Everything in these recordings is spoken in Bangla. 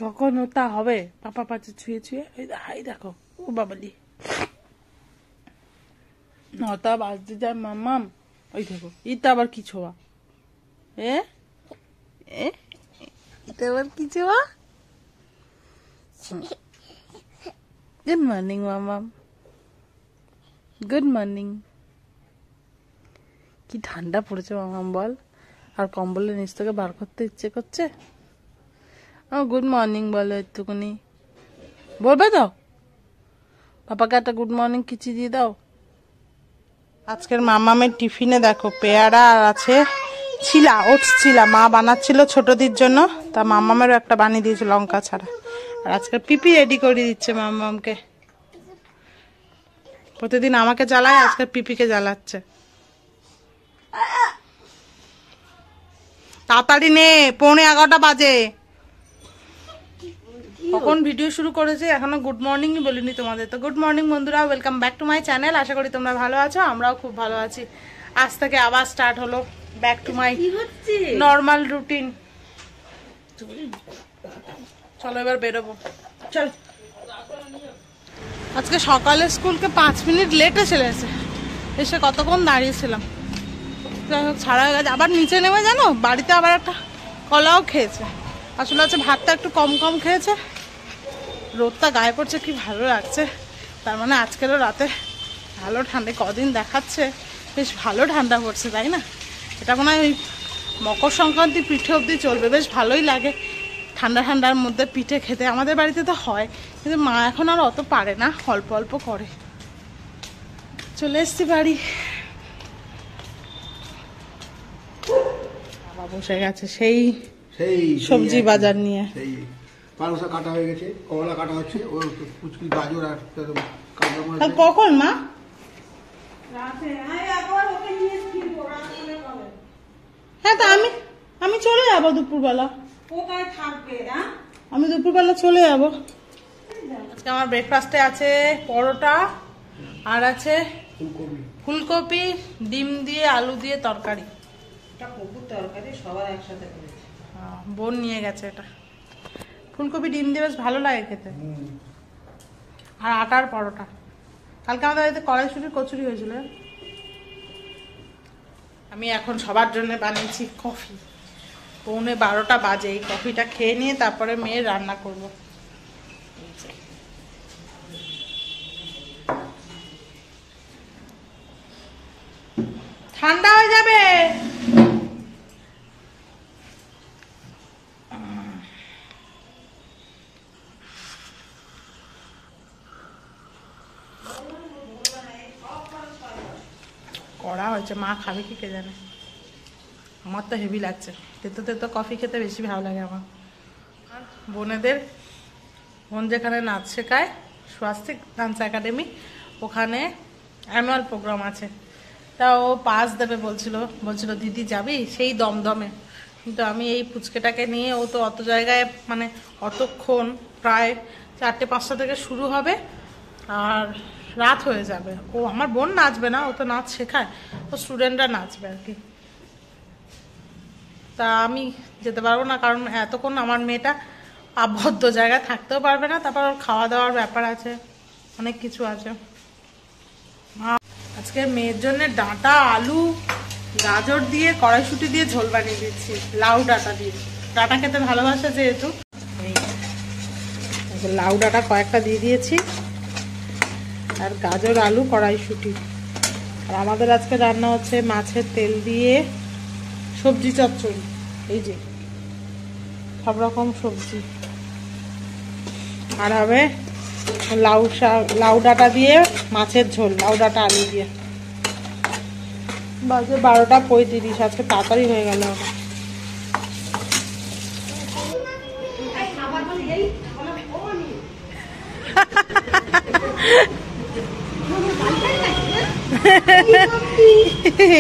কখন ওটা হবে পাপা পাচ্ছে ছুঁয়ে ছুঁয়ে হাই দেখো ও বাবালি 9টা বাজতে যায় মাম্মাম ওই দেখো এটা আবার কি ছোঁয়া এটা আবার কি ছোঁয়া গুড মর্নিং মাম্মাম গুড মর্নিং কি ঠান্ডা পড়েছে মাম্মাম বল আর কম্বলের নিচ থেকে বার করতে ইচ্ছে করছে গুড মর্নিং বলো একটুখানি বলবে তো পাপাকে একটা গুড মর্নিং কিছু দিয়ে দাও আজকের মামামের টিফিনে দেখো পেয়ারা আর আছে ছিলা ওটস ছিলা মা বানাচ্ছিল ছোটদের জন্য তা মামামেরও একটা বানিয়ে দিয়েছে লঙ্কা ছাড়া আর আজকে পিপি রেডি করে দিচ্ছে মামামকে প্রতিদিন আমাকে জ্বালায় আজকে পিপিকে জ্বালাচ্ছে তাড়াতাড়ি নে 11:45 বাজে কখন ভিডিও শুরু করেছে এখনো গুড মর্নিং বলিনি তোমাদের তো গুড মর্নিং বন্ধুরা welcome back to my channel আশা করি তোমরা ভালো আছো আমরাও খুব ভালো আছি আজ থেকে আবার স্টার্ট হলো back to my normal routine চলো এবার বেরোবো চল আজকে সকালে স্কুলকে 5 মিনিট লেটে চলে এসে কতক্ষণ দাঁড়িয়েছিলাম যাই হোক ছাড়া হয়ে গেছে আবার নিচে নেমে জানো বাড়িতে আবার একটা কলাও খেয়েছে আসলে হচ্ছে ভাতটা একটু কম কম খেয়েছে রোদটা গায়ে পড়ছে কি ভালো লাগছে তার মানে আজকেরও রাতে ভালো ঠান্ডা কদিন দেখাচ্ছে বেশ ভালো ঠান্ডা পড়ছে তাই না এটা মনে হয় ওই মকর সংক্রান্তি পিঠে অবধি চলবে বেশ ভালোই লাগে ঠান্ডা ঠান্ডার মধ্যে পিঠে খেতে আমাদের বাড়িতে তো হয় কিন্তু মা এখন আর অত পারে না অল্প অল্প করে চলে এসছি বাড়ি বাবা বসে গেছে সেই সবজি বাজার নিয়ে পালসা কাটা হয়ে গেছে কলা কাটা হচ্ছে ওর কুচকি গাজর আর কখন মা হ্যাঁ তা আমি চলে যাবো দুপুরবেলা আমি দুপুরবেলা চলে যাবো আজকে আমার ব্রেকফাস্টে আছে পরোটা আর আছে ফুলকপি ডিম দিয়ে আলু দিয়ে তরকারি সবার একসাথে বোন নিয়ে গেছে এটা ফুলকপি ডিম দিয়ে বেশ ভালো লাগে খেতে আর আটার পরোটা কালকে আমাদের বাড়িতে কড়াইশুটির কচুরি হয়েছিল আমি এখন সবার জন্য বানিয়েছি কফি 11:45 বাজে এই কফিটা খেয়ে নিয়ে তারপরে মেয়ের রান্না করব ঠান্ডা হয়ে যাবে কড়া হয়েছে মা খাবে কি কে জানে আমার তো হেভি লাগছে তেতো তেতো কফি খেতে বেশি ভালো লাগে আমার আর বোন যেখানে নাচ শেখায় স্বাস্তিক ডান্স একাডেমি ওখানে অ্যানুয়াল প্রোগ্রাম আছে তা ও পাস দেবে বলছিল দিদি যাবি সেই দমদমে কিন্তু আমি এই পুচকেটাকে নিয়ে ও তো অত জায়গায় মানে অতক্ষণ প্রায় 4টে-5টা থেকে শুরু হবে আর রাত হয়ে যাবে ও আমার বোন নাচবে না ও তো নাচ শেখায় ও স্টুডেন্টরা নাচবে আর কি তা আমি যেতে পারবো না কারণ এতক্ষণ আমার মেয়েটা আবদ্ধ জায়গায় থাকতেও পারবে না তারপর ওর খাওয়া দাওয়ার ব্যাপার আছে অনেক কিছু আছে আজকে মেয়ের জন্য ডাঁটা আলু গাজর দিয়ে কড়াইশুঁটি দিয়ে ঝোল বানিয়ে দিচ্ছি লাউ ডাঁটা দিয়ে ডাঁটা খেতে ভালোবাসে যেহেতু লাউ ডাঁটা কয়েকটা দিয়ে দিয়েছি আর গাজর আলু কড়াইশুঁটি আর আমাদের আজকে রান্না হচ্ছে মাছের তেল দিয়ে সবজি চচ্চড়ি এই যে সব রকম সবজি আর হবে লাউ ডাঁটা দিয়ে মাছের ঝোল লাউ ডাঁটা আলু দিয়ে বাজে 12:35 আজকে তাড়াতাড়ি হয়ে গেল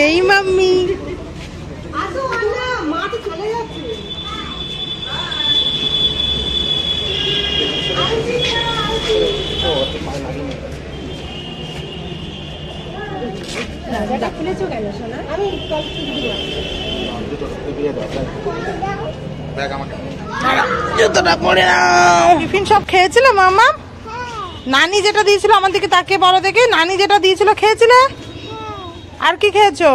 এই মাম্মি জুতোটা পরে নাও। টিফিন সব খেয়েছিলে মামা? নানি যেটা দিয়েছিল আমার দিকে তাকিয়ে বলো দেখি, নানি যেটা দিয়েছিল খেয়েছিলে? আর কি খেয়েছো?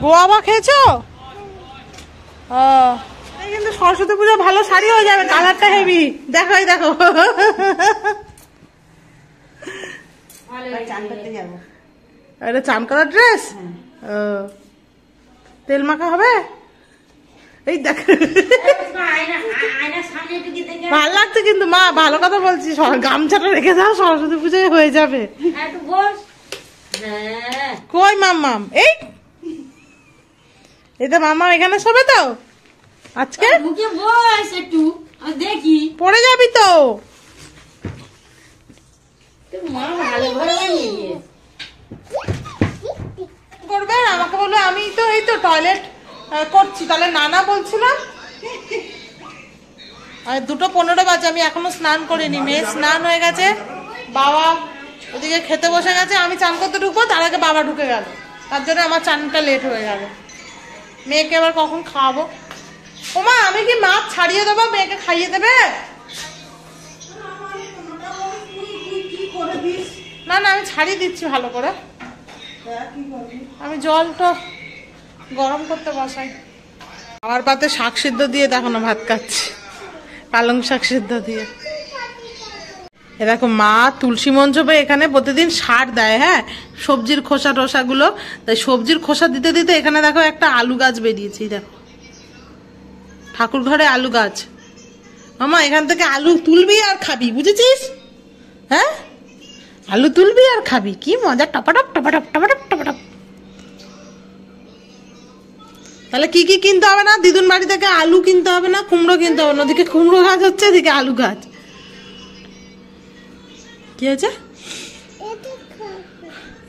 গোয়াবা খেয়েছো? কিন্তু সরস্বতী পুজো ভালো শাড়ি হয়ে যাবে, কালারটা হেভি। দেখো এই দেখো, এটা চান করার ড্রেস। তেল মাখা হবে। এই দেখ ভালো লাগছে কিন্তু মা, ভালো কথা বলছি, গামছাটা রেখে দাও, সরস্বতী পুজোয় হয়ে যাবে। কই মাম্মাম? এই এটা মামা এখানে শোবে তো আজকে? একটু দেখি পড়ে যাবি তো। করবে আমাকে বললো, আমি তো এই তো টয়লেট করছি। তাহলে নানা বলছিলাম 2:15 বাজে, আমি এখনো স্নান করিনি। মেয়ে স্নান হয়ে গেছে, বাবা ওদিকে খেতে বসে গেছে, আমি চান করতে ঢুকবো, তার আগে বাবা ঢুকে গেল, তার জন্য আমার চানটা লেট হয়ে গেল। মেয়েকে আবার কখন খাওয়াবো? ওমা আমি কি মাছ ছাড়িয়ে দেবো, মেয়েকে খাইয়ে দেবে? না না আমি ছাড়িয়ে দিচ্ছি ভালো করে। আমি জলটা গরম করতে বসাই। আমার পাতে শাক সিদ্ধ দিয়ে দেখো না ভাত খাচ্ছি, পালং শাক সিদ্ধ দিয়ে। এ দেখো মা তুলসী মঞ্জবে এখানে প্রতিদিন সার দেয়, হ্যাঁ, সবজির খোসা টোসা গুলো। তাই সবজির খোসা দিতে দিতে এখানে দেখো একটা আলু গাছ বেরিয়েছে। দেখো ঠাকুর ঘরে আলু গাছ। মামা এখান থেকে আলু তুলবি আর খাবি, বুঝেছিস? হ্যাঁ আলু তুলবি আর খাবি, কি মজা, টপাটপ টপাটপ টপাটপ টপাটপ। তাহলে কি কি কিনতে হবে না? দিদুন বাড়ি থেকে আলু কিনতে হবে না, কুমড়ো কিনতে হবে না। ওদিকে কুমড়ো গাছ হচ্ছে, এদিকে আলু গাছ। কি হয়েছে?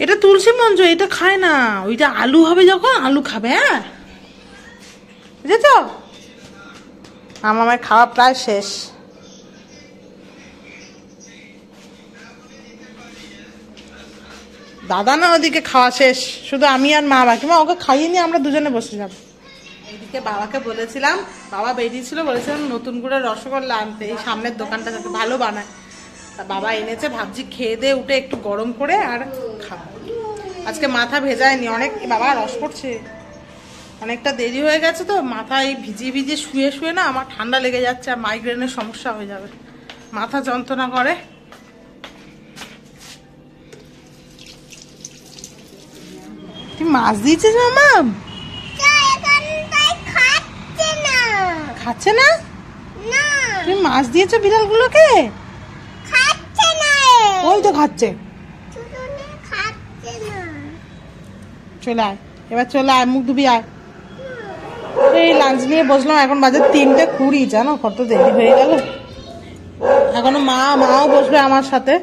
এটা তুলসী মঞ্চ, এটা খায় না, ওইটা আলু হবে যখন আলু খাবে। হ্যাঁ বুঝেছ? আমার খাওয়া প্রায় শেষ। দাদা না ওদিকে খাওয়া শেষ, শুধু আমি আর মা বাকি। মা ওকে খাইয়ে নিয়ে আমরা দুজনে বসে যাবো। এইদিকে বাবাকে বলেছিলাম, বাবা বেরিয়েছিল, বলেছিলাম নতুন করে রসগোল্লা আনতে, এই সামনের দোকানটা যাতে ভালো বানায়। তা বাবা এনেছে, ভাবছি খেয়ে দিয়ে উঠে একটু গরম করে আর খাবো। আজকে মাথা ভেজায়নি, অনেক বাবা রস পড়ছে, অনেকটা দেরি হয়ে গেছে তো, মাথায় ভিজিয়ে ভিজিয়ে শুয়ে শুয়ে না আমার ঠান্ডা লেগে যাচ্ছে, আর মাইগ্রেনের সমস্যা হয়ে যাবে, মাথা যন্ত্রণা করে। তুই মাছ দিয়েছিস মামা? খাচ্ছে না? তুমি মাছ দিয়েছো বিড়ালগুলোকে? ওই তো খাচ্ছে। চলে আয় এবার, চলে আয়, মুখ ধুবি আয়। এই লাঞ্চ নিয়ে বসলাম, এখন বাজে 3:20, জানো কত দেরি হয়ে গেল। এখনো মাও বসবে আমার সাথে,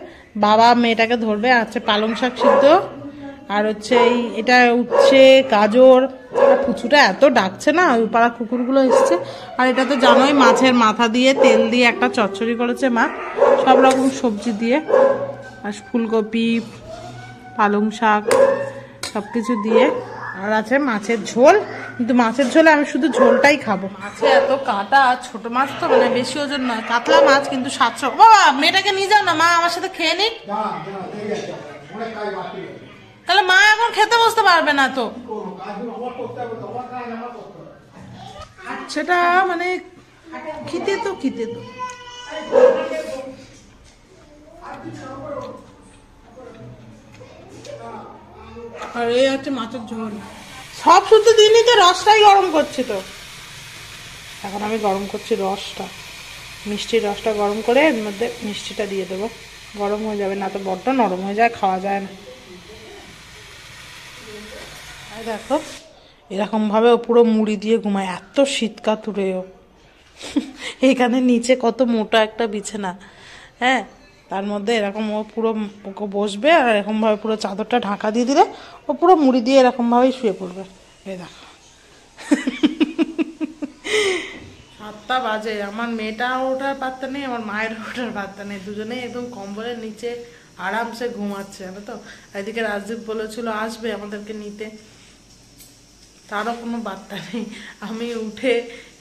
বাবা মেয়েটাকে ধরবে। আছে পালং শাক সিদ্ধ, আর হচ্ছে এটা উচ্ছে গাজর। আর পুচুটা এত ডাকছে না, ওই পাড়া কুকুরগুলো এসছে। আর এটা তো জানোই মাছের মাথা দিয়ে তেল দিয়ে একটা চচ্চড়ি করেছে মা, সব রকম সবজি দিয়ে, আর ফুলকপি পালং শাক সবকিছু দিয়ে। আর আছে মাছের ঝোল, কিন্তু মাছের ঝোলে আমি শুধু ঝোলটাই খাবো। মাছে এত কাঁটা, ছোট মাছ তো মানে বেশি ওজন নয়, কাতলা মাছ কিন্তু 700। বাবা মেয়েটাকে নিয়ে যাও না, মা আমার সাথে খেয়ে নিক। তাহলে মা এখন খেতে বসতে পারবে না তো, সেটা মানে খিদে তো। আর এই হচ্ছে মাছের ঝোল, সব শুদ্ধ দিনই তো, রসটাই গরম করছে তো। এখন আমি গরম করছি রসটা, মিষ্টির রসটা গরম করে এর মধ্যে মিষ্টিটা দিয়ে দেবো, গরম হয়ে যাবে, না তো বড্ড নরম হয়ে যায়, খাওয়া যায় না। দেখো এরকম ভাবে ও পুরো মুড়ি দিয়ে ঘুমায়, এত শীতকাতুরেও। এখানে নিচে কত মোটা একটা বিছানা, হ্যাঁ, তার মধ্যে এরকম ও পুরো বসবে, আর এরকম ভাবে পুরো চাদরটা ঢাকা দিয়ে দিলে ও পুরো মুড়ি দিয়ে এরকম ভাবেই শুয়ে পড়বে। এই দেখো 7টা বাজে, আমার মেয়েটা ওঠার পাত্তা নেই, আমার মায়ের ওঠার পাত্তা নেই, দুজনেই একদম কম্বলের নিচে আরামসে ঘুমাচ্ছে, জানো তো। এদিকে রাজদীপ বলেছিল আসবে আমাদেরকে নিতে, তারও কোনো বার্তা নেই। আমি উঠে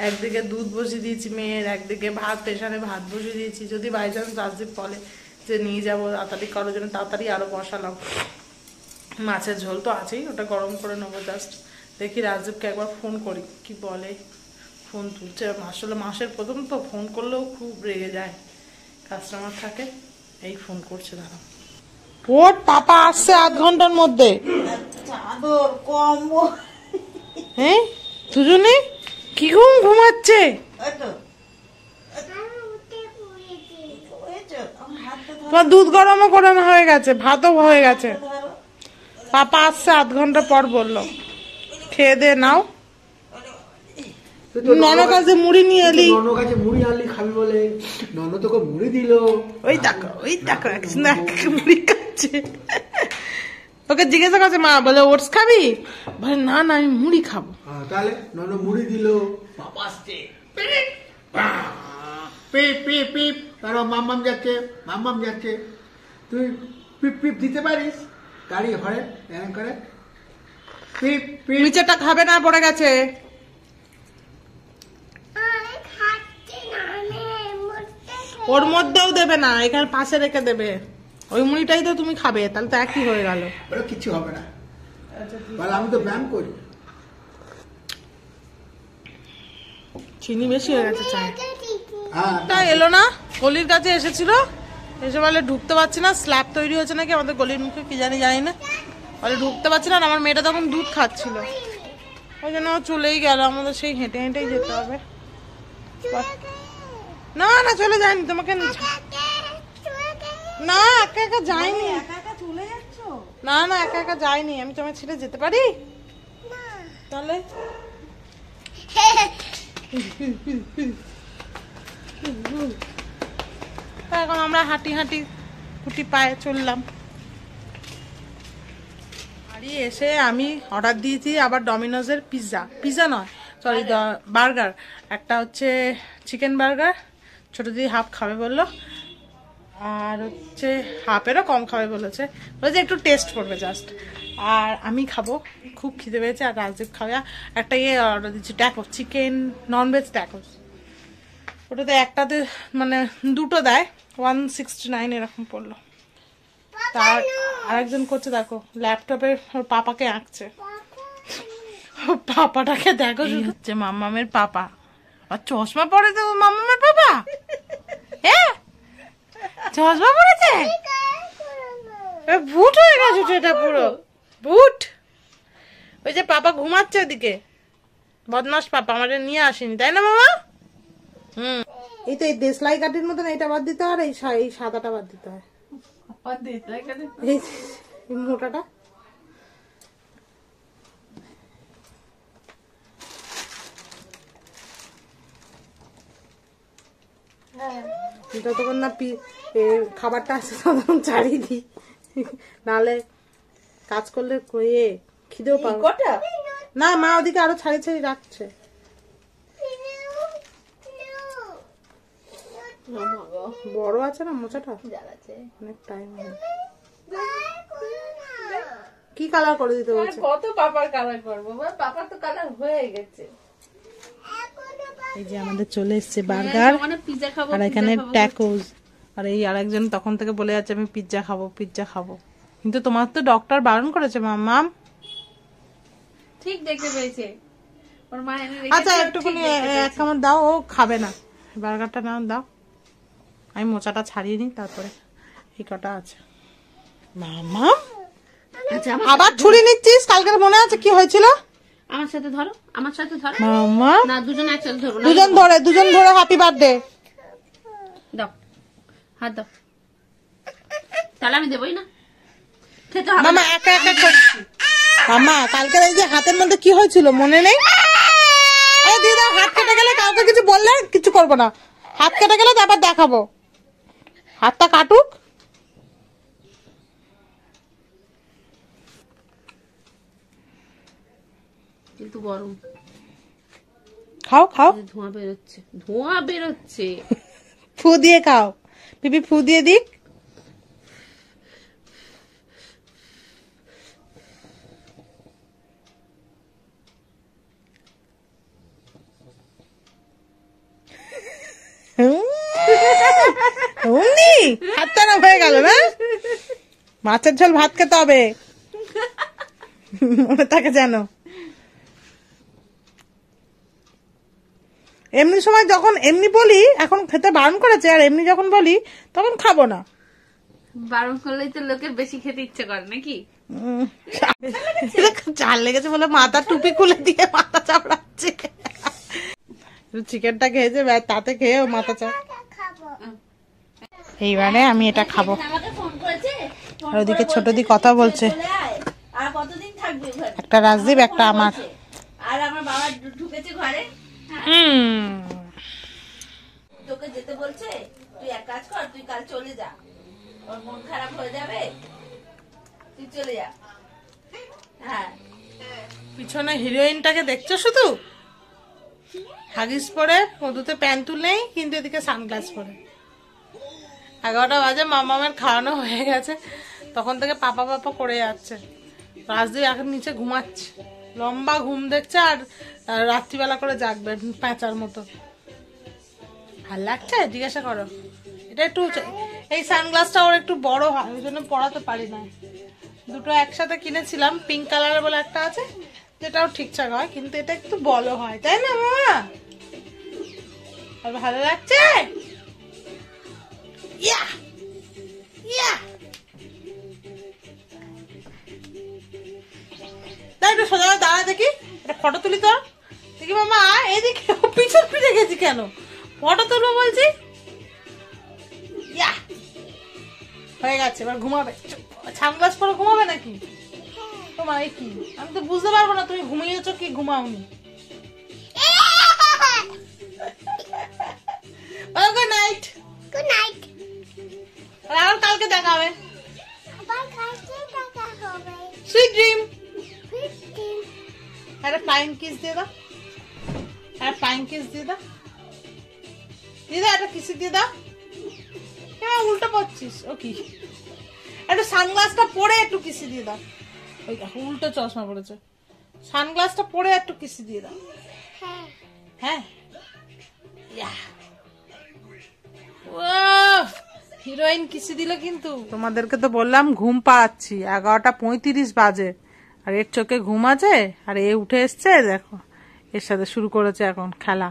একদিকে দুধ বসিয়ে দিয়েছি মেয়ের, একদিকে ভাত প্রেশারে ভাত বসিয়ে দিয়েছি। যদি বাই চান্স রাজদীপ বলে যে নিয়ে যাবো তাড়াতাড়ি করার জন্য, তাড়াতাড়ি আরো বসালাম। মাছের ঝোল তো আছেই, ওটা গরম করে নেবো জাস্ট। দেখি রাজদীপকে একবার ফোন করি, কি বলে। ফোন তুলছে, আসলে মাসের প্রথম তো, ফোন করলেও খুব রেগে যায়, কাস্টমার থাকে। এই ফোন করছে, দাঁড়াও। ওর পাপা আসছে আধ ঘন্টার মধ্যে। চাদর কম্বল হ্যাঁ দুজনে কি ঘুমাচ্ছে। তোমার দুধ গরমও করানো হয়ে গেছে, ভাতও হয়ে গেছে। পাপা আসছে আধ ঘন্টা পর বললো। খেয়ে দে নাও। ননদ কাছে মুড়ি নিয়ে এলি, ননদ কাছে মুড়ি আনলি খাবি বলে ননদ তোকে মুড়ি দিল। ওই দেখো একজন মুড়ি খাচ্ছে। ওকে জিজ্ঞাসা করছে মা, বলে ওটস খাবি? বলে না না আমি মুড়ি খাবো। তাহলে ননদ মুড়ি দিল, বাবা আসছে, পিপ পিপ পিপ, কারণ মাম্মাম যাচ্ছে, তুই পিপ পিপ দিতে পারিস? গাড়ি ঘরে এরকম করে পিপ পিপ। নিচেটা খাবে না, পড়ে গেছে। ওর মধ্যেও দেবে না, এখানে পাশে রেখে দেবে। ওই মুড়িটাই তো তুমি খাবে, তাহলে তো একই হয়ে গেল। ওরা কিছু হবে না, বলে আমি তো ব্যায়াম করি। চিনি বেশি হয়ে গেছে চায়। হ্যাঁ এলো না, গলির কাছে এসেছিল, এসে বলে ঢুকতে পারছি না, স্ল্যাব তৈরি হয়েছে নাকি আমাদের গলির মুখে, কি জানি না, বলে ঢুকতে পারছি না। আর আমার মেয়েটা তখন দুধ খাচ্ছিল, ওই জন্য চলেই গেল। আমাদের সেই হেঁটে হেঁটেই যেতে হবে। না না চলে যায়নি, তোমাকে না একা একা যায়নি। না না একা একা যায়নি, আমি তোমায় ছেড়ে যেতে পারি? তাহলে এখন আমরা হাঁটি হাঁটি কুটি পায়ে চললাম। বাড়ি এসে আমি অর্ডার দিয়েছি আবার ডমিনোজের পিৎজা নয় সরি বার্গার। একটা হচ্ছে চিকেন বার্গার, ছোট দিদি হাফ খাবে বললো, আর হচ্ছে হাফেরও কম খাবে বলেছে একটু টেস্ট করবে জাস্ট। আর আমি খাবো, খুব খিদে পেয়েছে। আর রাজদীপ খাবে। একটা অর্ডার দিচ্ছি ট্যাকোস, চিকেন ননভেজ ট্যাকোস। ওটাতে একটাতে মানে দুটো দেয়, 169 এরকম পড়লো। তার আরেকজন করছে, দেখো ল্যাপটপে ওর পাপাকে আঁকছে। পাপাটাকে দেখো, হচ্ছে মাম্মামের পাপা। আর চশমা পরে তো মাম্মামের পাপা, হ্যাঁ চশমা পরেছে, ভূত হয়ে গেছে এটা পুরো ভূত। ওই যে পাপা ঘুমাচ্ছে ওদিকে, বদমাস পাপা আমাদের নিয়ে আসেনি, তাই না মামা? এই তো এই দেশলাই কাঠির মতন এইটা বাদ দিতে হয়, এই সাদাটা বাদ দিতে হয়, এই মোটাটা। যতক্ষণ না খাবারটা আসে ততক্ষণ ছাড়িয়ে দিই, নাহলে কাজ করলে খিদেও পাবো না। মা ওদিকে আরো ছাড়ি ছাড়ি রাখছে। বড় আছে না মোচাটা, অনেক টাইম। কি কালার করে দিতে বলছে? কত পাপার কালার করবো, পাপার তো কালার হয়ে গেছে। এই যে আমাদের চলে এসছে বার্গার, আর এখানে ট্যাকোস। আর এই আরেকজন তখন থেকে বলে যাচ্ছে আমি পিৎজা খাবো। কিন্তু তোমার তো ডক্টর বারণ করেছে মাম্মাম। ঠিক দেখতে পেয়েছে ওর মা এনে রেখেছে। আচ্ছা একটুখানি এক কামড় দাও, ও খাবে না, বার্গারটা নাও দাও। আমি মোচাটা ছাড়িয়ে নিই, তারপরে এই কটা আছে। মাম্মাম আবার ছুরি নিচ্ছিস? কালকের মনে আছে কি হয়েছিল? আমার সাথে ধরো, আমার সাথে ধরো। মাম্মা না দুজন একসাথে ধরো, দুজন ধরে হ্যাপি বার্থডে দাও, হাত দাও। তাহলে আমি দেবই না, খেতে মামা একা একা করছি। মামা কালকের এই যে হাতের মধ্যে কি হয়েছিল মনে নেই? এই দিদা হাত কেটে গেলে কাউকে কিছু বললে কিছু করবো না, হাত কেটে গেলে তারপর দেখাবো। হাতটা কাটুক। কিন্তু গরম, খাও ধোঁয়া বেরোচ্ছে। ফু দিয়ে খাও, পিপি ফু দিয়ে দিক। অমনি হাতটা না হয়ে গেল না, মাছের ঝোল ভাত খেতে হবে মনে থাকে যেন। এমনি সময় যখন এমনি বলি এখন খেতে বারণ করেছে, আর এমনি যখন বলি তখন খাবো না। বারণ করলেই তো লোকের বেশি খেতে ইচ্ছে করে নাকি? চাল লেগেছে বলে মাথা টুপি খুলে দিয়ে মাথা চাপড়াচ্ছে। চিকেনটা খেয়েছে, তাতে খেয়ে মাথা চাপ। এইবারে আমি এটা খাবো। আমাকে ফোন করেছে, আর ওদিকে ছোট দি কথা বলছে, আর কতদিন থাকবে ঘরে? একটা রাজদীপ একটা আমার। আর আমার বাবা ঢুকেছে ঘরে, তোকে যেতে বলছে, তুই এক কাজ কর, তুই কাল চলে যা, ওর মন খারাপ হয়ে যাবে, তুই চলে যা। হ্যাঁ, পিছনে হিরোইনটাকে দেখছো শুধু, হাগিস পরে মধুতে প্যান্ট নেই, কিন্তু এদিকে সানগ্লাস পরে। 11টা বাজে, মামামের খাওয়ানো হয়ে গেছে, তখন থেকে পাপা পাপা করে যাচ্ছে। রাজদীপ এখন নিচে ঘুমাচ্ছে, লম্বা ঘুম দেখছে, আর রাত্রিবেলা করে জাগবে প্যাঁচার মতো। ভাল লাগছে? জিজ্ঞাসা করো। এটা একটু, এই সানগ্লাসটা ওর একটু বড় হয়, ওই জন্য পরাতে পারি না। দুটো একসাথে কিনেছিলাম, পিঙ্ক কালারের বলে একটা আছে, যেটাও ঠিকঠাক হয়, কিন্তু এটা একটু বড় হয়, তাই না মামা? আর ভালো লাগছে? ইয়া ইয়া, তাই একটু সোজা হয়ে দাঁড়া দেখি, একটা ফটো তুলি তো দেখি। মামা এদিকে পিছন ফিরে গেছি কেন? ফটো তুলবো বলছি। ইয়া, হয়ে গেছে, এবার ঘুমাবে। সানগ্লাস পরে ঘুমাবে নাকি তোমার? এই কি, আমি তো বুঝতে পারবো না তুমি ঘুমিয়েছো কি ঘুমাওনি। Good night. Good night. আর কালকে দেখা হবে। আবার কালকে দেখা হবে। Sweet dream. 15 একটা ফ্লাইং কিস দিয়ে দাও, একটা ফ্লাইং কিস দিয়ে দাও, দিয়ে দাও, একটা কিস দিয়ে দাও। হ্যাঁ, উল্টো পড়ছিস। ও কি, একটু সানগ্লাসটা পরে একটু কিসি দিয়ে দাও। ওই দেখো উল্টো চশমা পড়েছে, সানগ্লাসটা পরে একটু কিসি দিয়ে দাও। হ্যাঁ। হ্যাঁ, ইয়া, ওয়াও, হিরোইন কিসি দিল কিন্তু। তোমাদেরকে তো বললাম ঘুম পাচ্ছি, 11:35 বাজে, আর এর চোখে ঘুম আছে, আর এ উঠে এসছে, দেখো এর সাথে শুরু করেছে এখন খেলা।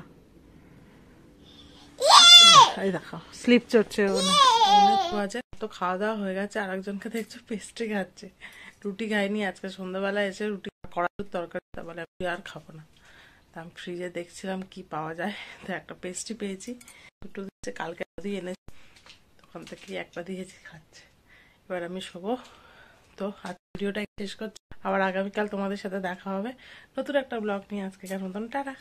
এই দেখো স্লিপ চড়ছে, অনেক বাজে। তো খাওয়া দাওয়া হয়ে গেছে, আর একজনকে দেখছো পেস্ট্রি খাচ্ছে। রুটি খাইনি আজকে, সন্ধ্যাবেলা এসে রুটি কড়াইয়ের তরকারি, তা বলে আমি আর খাবো না। তা আমি ফ্রিজে দেখছিলাম কি পাওয়া যায়, তো একটা পেস্ট্রি পেয়েছি, দুটো দিচ্ছে, কালকে দিয়ে এনেছি, তখন থেকে একটা দিয়েছি, খাচ্ছে। এবার আমি শোবো। তো আজ ভিডিওটা শেষ করছি, আবার আগামীকাল তোমাদের সাথে দেখা হবে নতুন একটা ব্লগ নিয়ে। আজকে কেন মতন টাটা।